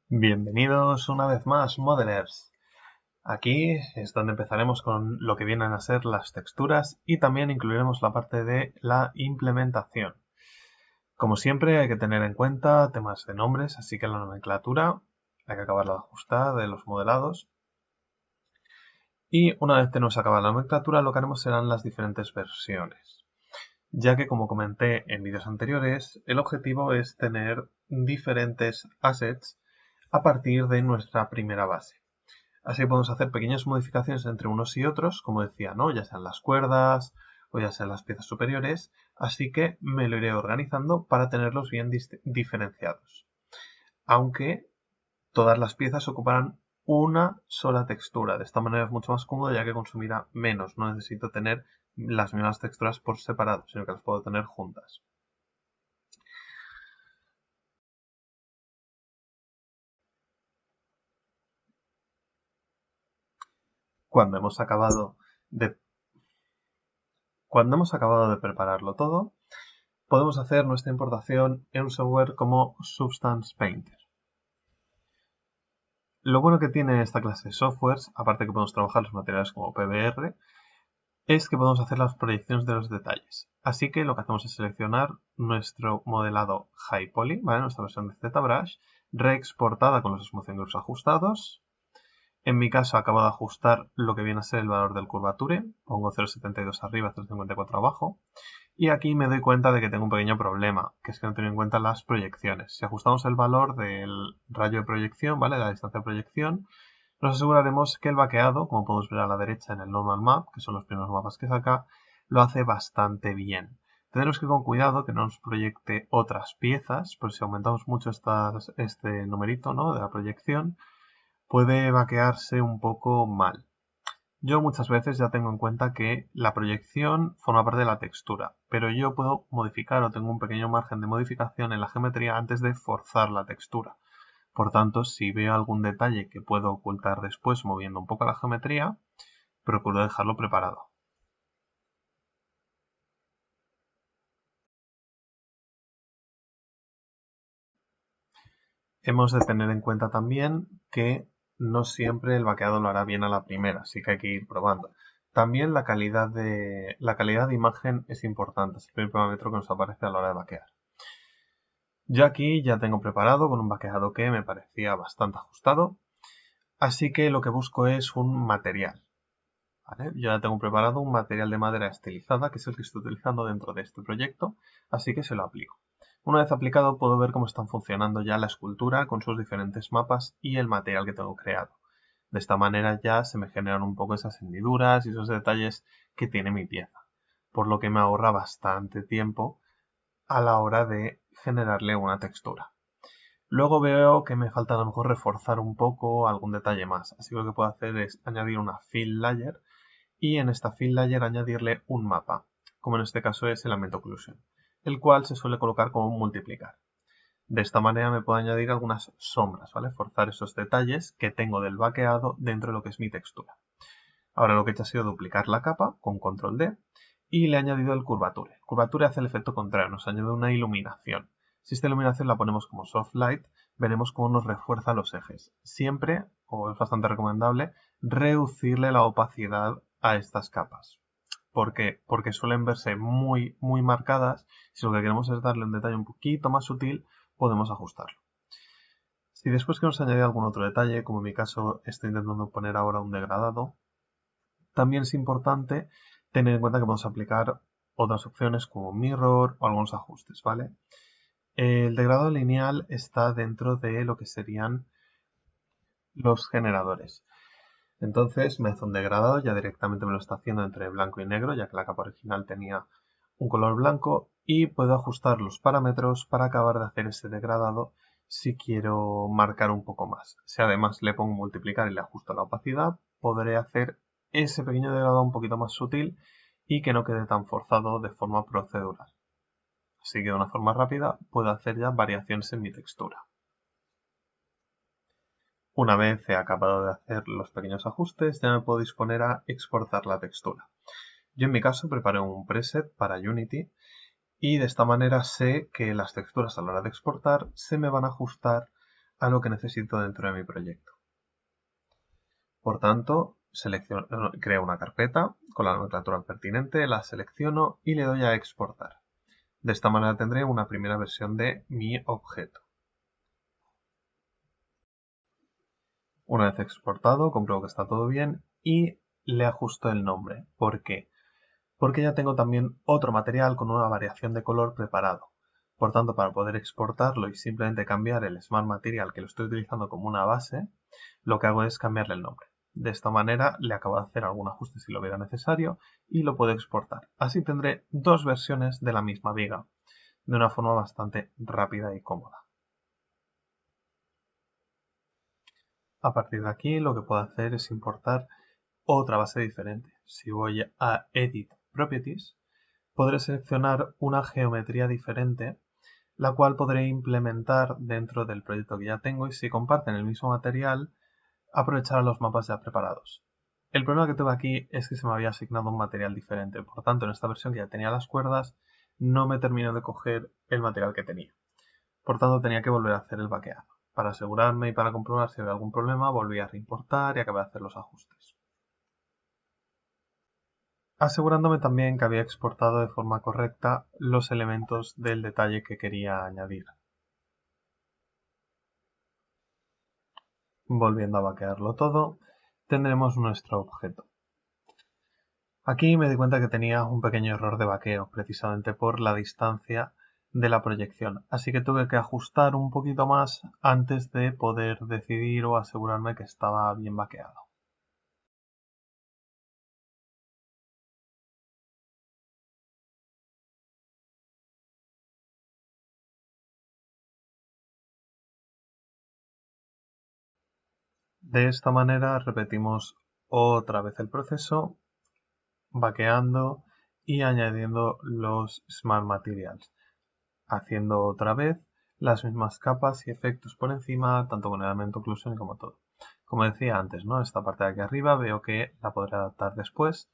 Bienvenidos una vez más, modelers. Aquí es donde empezaremos con lo que vienen a ser las texturas y también incluiremos la parte de la implementación. Como siempre hay que tener en cuenta temas de nombres, así que la nomenclatura hay que acabarla de ajustar de los modelados. Y una vez tenemos acabada la nomenclatura, lo que haremos serán las diferentes versiones. Ya que, como comenté en vídeos anteriores, el objetivo es tener diferentes assets a partir de nuestra primera base. Así podemos hacer pequeñas modificaciones entre unos y otros, como decía, ¿no? Ya sean las cuerdas o ya sean las piezas superiores, así que me lo iré organizando para tenerlos bien diferenciados. Aunque todas las piezas ocuparán una sola textura, de esta manera es mucho más cómodo ya que consumirá menos, no necesito tener las mismas texturas por separado, sino que las puedo tener juntas. Cuando hemos acabado de, cuando hemos acabado de prepararlo todo, podemos hacer nuestra importación en un software como Substance Painter. Lo bueno que tiene esta clase de softwares, aparte que podemos trabajar los materiales como PBR, es que podemos hacer las proyecciones de los detalles. Así que lo que hacemos es seleccionar nuestro modelado High Poly, ¿vale? Nuestra versión de ZBrush, reexportada con los Smoothing Groups ajustados. En mi caso acabo de ajustar lo que viene a ser el valor del curvature, pongo 0,72 arriba, 0,54 abajo. Y aquí me doy cuenta de que tengo un pequeño problema, que es que no tengo en cuenta las proyecciones. Si ajustamos el valor del rayo de proyección, ¿vale? La distancia de proyección, nos aseguraremos que el vaqueado, como podemos ver a la derecha en el normal map, que son los primeros mapas que saca, lo hace bastante bien. Tendremos que ir con cuidado que no nos proyecte otras piezas, pues si aumentamos mucho este numerito, ¿no? De la proyección, puede vaquearse un poco mal. Yo muchas veces ya tengo en cuenta que la proyección forma parte de la textura, pero yo puedo modificar o tengo un pequeño margen de modificación en la geometría antes de forzar la textura. Por tanto, si veo algún detalle que puedo ocultar después moviendo un poco la geometría, procuro dejarlo preparado. Hemos de tener en cuenta también que no siempre el vaqueado lo hará bien a la primera, así que hay que ir probando. También la calidad de imagen es importante, es el primer parámetro que nos aparece a la hora de vaquear. Yo aquí ya tengo preparado con un vaqueado que me parecía bastante ajustado, así que lo que busco es un material. ¿Vale? Yo ya tengo preparado un material de madera estilizada, que es el que estoy utilizando dentro de este proyecto, así que se lo aplico. Una vez aplicado puedo ver cómo están funcionando ya la escultura con sus diferentes mapas y el material que tengo creado. De esta manera ya se me generan un poco esas hendiduras y esos detalles que tiene mi pieza, por lo que me ahorra bastante tiempo a la hora de generarle una textura. Luego veo que me falta a lo mejor reforzar un poco algún detalle más, así que lo que puedo hacer es añadir una fill layer y en esta fill layer añadirle un mapa, como en este caso es Element Occlusion, el cual se suele colocar como un multiplicar. De esta manera me puedo añadir algunas sombras, ¿vale? Forzar esos detalles que tengo del vaqueado dentro de lo que es mi textura. Ahora lo que he hecho ha sido duplicar la capa con control D y le he añadido el curvature. El curvature hace el efecto contrario, nos añade una iluminación. Si esta iluminación la ponemos como soft light, veremos cómo nos refuerza los ejes. Siempre, o es bastante recomendable, reducirle la opacidad a estas capas. ¿Por qué? Porque suelen verse muy, muy marcadas. Si lo que queremos es darle un detalle un poquito más sutil, podemos ajustarlo. Si después queremos añadir algún otro detalle, como en mi caso estoy intentando poner ahora un degradado, también es importante tener en cuenta que podemos aplicar otras opciones como mirror o algunos ajustes, ¿vale? El degradado lineal está dentro de lo que serían los generadores. Entonces me hace un degradado, ya directamente me lo está haciendo entre blanco y negro, ya que la capa original tenía un color blanco, y puedo ajustar los parámetros para acabar de hacer ese degradado si quiero marcar un poco más. Si además le pongo multiplicar y le ajusto la opacidad, podré hacer ese pequeño degradado un poquito más sutil y que no quede tan forzado de forma procedural. Así que de una forma rápida puedo hacer ya variaciones en mi textura. Una vez he acabado de hacer los pequeños ajustes, ya me puedo disponer a exportar la textura. Yo en mi caso preparé un preset para Unity y de esta manera sé que las texturas a la hora de exportar se me van a ajustar a lo que necesito dentro de mi proyecto. Por tanto, creo una carpeta con la nomenclatura pertinente, la selecciono y le doy a exportar. De esta manera tendré una primera versión de mi objeto. Una vez exportado, compruebo que está todo bien y le ajusto el nombre. ¿Por qué? Porque ya tengo también otro material con una variación de color preparado. Por tanto, para poder exportarlo y simplemente cambiar el Smart Material que lo estoy utilizando como una base, lo que hago es cambiarle el nombre. De esta manera le acabo de hacer algún ajuste si lo hubiera necesario y lo puedo exportar. Así tendré dos versiones de la misma viga, de una forma bastante rápida y cómoda. A partir de aquí lo que puedo hacer es importar otra base diferente. Si voy a Edit Properties, podré seleccionar una geometría diferente, la cual podré implementar dentro del proyecto que ya tengo y si comparten el mismo material, aprovechar los mapas ya preparados. El problema que tuve aquí es que se me había asignado un material diferente, por tanto en esta versión que ya tenía las cuerdas no me terminó de coger el material que tenía. Por tanto tenía que volver a hacer el vaqueado. Para asegurarme y para comprobar si había algún problema, volví a reimportar y acabé de hacer los ajustes. Asegurándome también que había exportado de forma correcta los elementos del detalle que quería añadir. Volviendo a vaquearlo todo, tendremos nuestro objeto. Aquí me di cuenta que tenía un pequeño error de vaqueo, precisamente por la distancia de la proyección, así que tuve que ajustar un poquito más antes de poder decidir o asegurarme que estaba bien vaqueado. De esta manera repetimos otra vez el proceso, vaqueando y añadiendo los Smart Materials, haciendo otra vez las mismas capas y efectos por encima, tanto con el elemento occlusion como todo. Como decía antes, ¿no? Esta parte de aquí arriba veo que la podré adaptar después,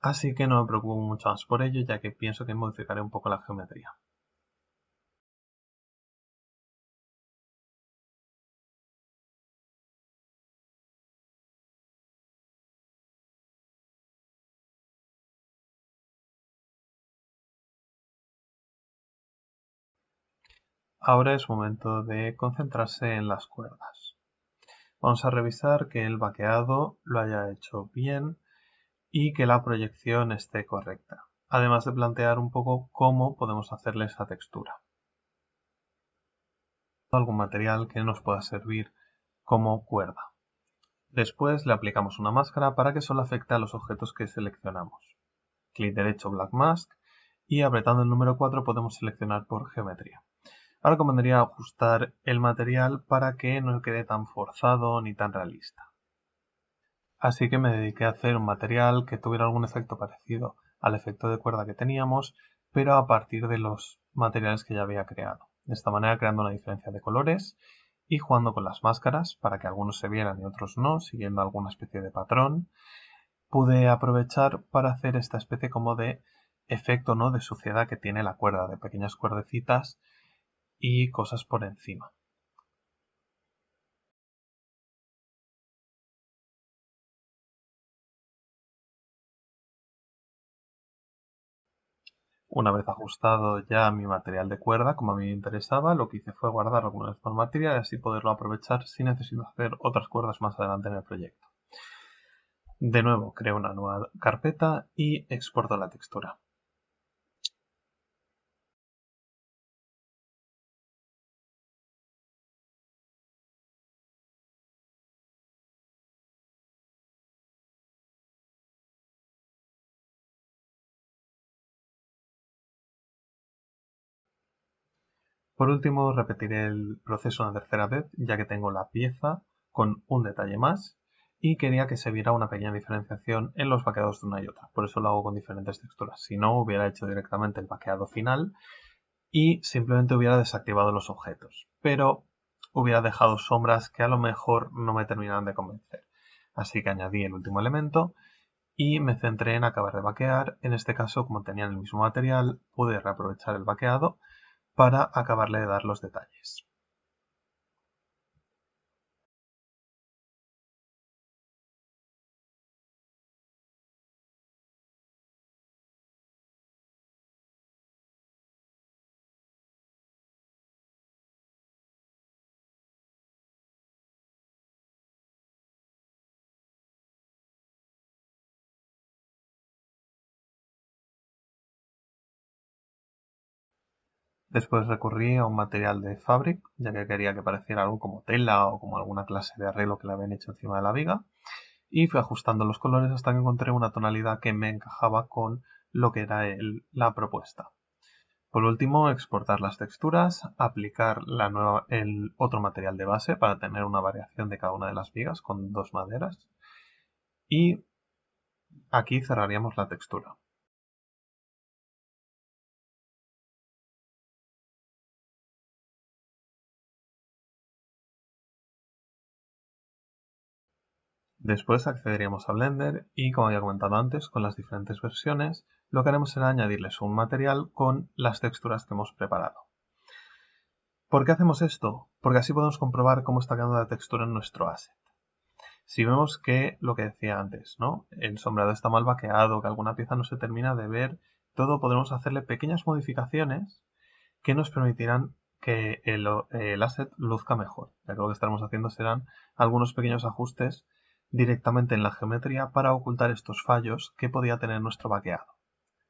así que no me preocupo mucho más por ello, ya que pienso que modificaré un poco la geometría. Ahora es momento de concentrarse en las cuerdas. Vamos a revisar que el vaqueado lo haya hecho bien y que la proyección esté correcta, además de plantear un poco cómo podemos hacerle esa textura. Algún material que nos pueda servir como cuerda. Después le aplicamos una máscara para que solo afecte a los objetos que seleccionamos. Clic derecho Black Mask y apretando el número 4 podemos seleccionar por geometría. Ahora convendría ajustar el material para que no quede tan forzado ni tan realista. Así que me dediqué a hacer un material que tuviera algún efecto parecido al efecto de cuerda que teníamos, pero a partir de los materiales que ya había creado. De esta manera creando una diferencia de colores y jugando con las máscaras para que algunos se vieran y otros no, siguiendo alguna especie de patrón, pude aprovechar para hacer esta especie como de efecto, ¿no?, de suciedad que tiene la cuerda, de pequeñas cuerdecitas y cosas por encima. Una vez ajustado ya mi material de cuerda, como a mí me interesaba, lo que hice fue guardar algunos por material y así poderlo aprovechar si necesito hacer otras cuerdas más adelante en el proyecto. De nuevo, creo una nueva carpeta y exporto la textura. Por último, repetiré el proceso una tercera vez, ya que tengo la pieza con un detalle más y quería que se viera una pequeña diferenciación en los vaqueados de una y otra. Por eso lo hago con diferentes texturas. Si no, hubiera hecho directamente el vaqueado final y simplemente hubiera desactivado los objetos. Pero hubiera dejado sombras que a lo mejor no me terminaban de convencer. Así que añadí el último elemento y me centré en acabar de vaquear. En este caso, como tenían el mismo material, pude reaprovechar el vaqueado para acabarle de dar los detalles. Después recurrí a un material de Fabric, ya que quería que pareciera algo como tela o como alguna clase de arreglo que le habían hecho encima de la viga. Y fui ajustando los colores hasta que encontré una tonalidad que me encajaba con lo que era la propuesta. Por último, exportar las texturas, aplicar el otro material de base para tener una variación de cada una de las vigas con dos maderas. Y aquí cerraríamos la textura. Después accederíamos a Blender y, como había comentado antes, con las diferentes versiones, lo que haremos será añadirles un material con las texturas que hemos preparado. ¿Por qué hacemos esto? Porque así podemos comprobar cómo está quedando la textura en nuestro asset. Si vemos que, lo que decía antes, ¿no? El sombreado está mal vaqueado, que alguna pieza no se termina de ver, todo podremos hacerle pequeñas modificaciones que nos permitirán que el asset luzca mejor. Ya que lo que estaremos haciendo serán algunos pequeños ajustes directamente en la geometría para ocultar estos fallos que podía tener nuestro vaqueado.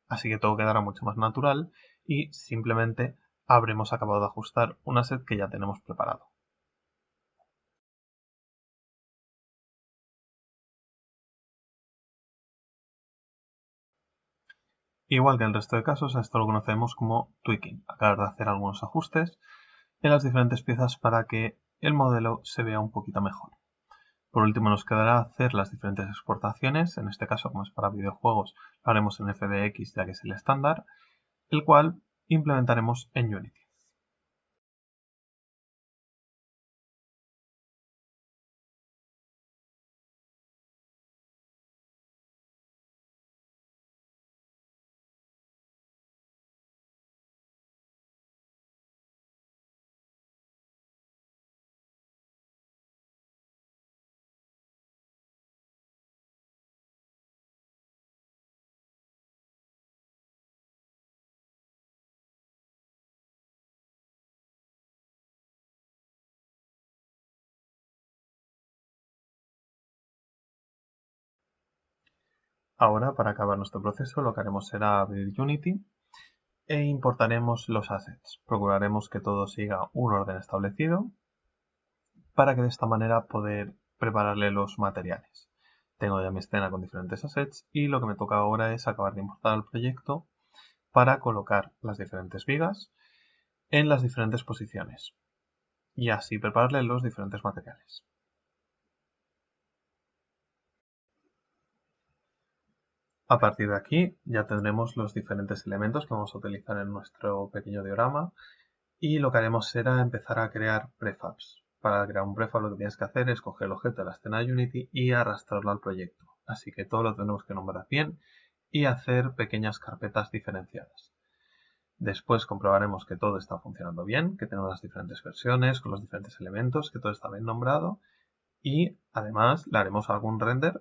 Así que todo quedará mucho más natural y simplemente habremos acabado de ajustar un asset que ya tenemos preparado. Igual que en el resto de casos, a esto lo conocemos como tweaking, acabar de hacer algunos ajustes en las diferentes piezas para que el modelo se vea un poquito mejor. Por último, nos quedará hacer las diferentes exportaciones, en este caso como es para videojuegos, lo haremos en FBX ya que es el estándar, el cual implementaremos en Unity. Ahora, para acabar nuestro proceso, lo que haremos será abrir Unity e importaremos los assets. Procuraremos que todo siga un orden establecido para que de esta manera poder prepararle los materiales. Tengo ya mi escena con diferentes assets y lo que me toca ahora es acabar de importar el proyecto para colocar las diferentes vigas en las diferentes posiciones y así prepararle los diferentes materiales. A partir de aquí ya tendremos los diferentes elementos que vamos a utilizar en nuestro pequeño diorama y lo que haremos será empezar a crear prefabs. Para crear un prefab lo que tienes que hacer es coger el objeto de la escena de Unity y arrastrarlo al proyecto. Así que todo lo tenemos que nombrar bien y hacer pequeñas carpetas diferenciadas. Después comprobaremos que todo está funcionando bien, que tenemos las diferentes versiones con los diferentes elementos, que todo está bien nombrado y además le haremos algún render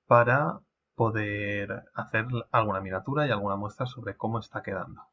para poder hacer alguna miniatura y alguna muestra sobre cómo está quedando.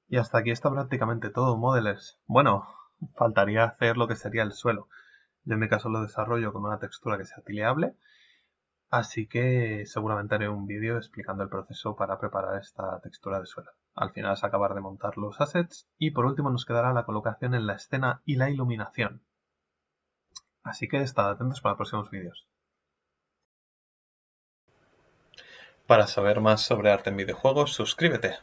Y hasta aquí está prácticamente todo, modelers. Bueno, faltaría hacer lo que sería el suelo. Yo en mi caso lo desarrollo con una textura que sea tileable, así que seguramente haré un vídeo explicando el proceso para preparar esta textura de suelo. Al final es acabar de montar los assets y por último nos quedará la colocación en la escena y la iluminación. Así que estad atentos para próximos vídeos. Para saber más sobre arte en videojuegos, suscríbete.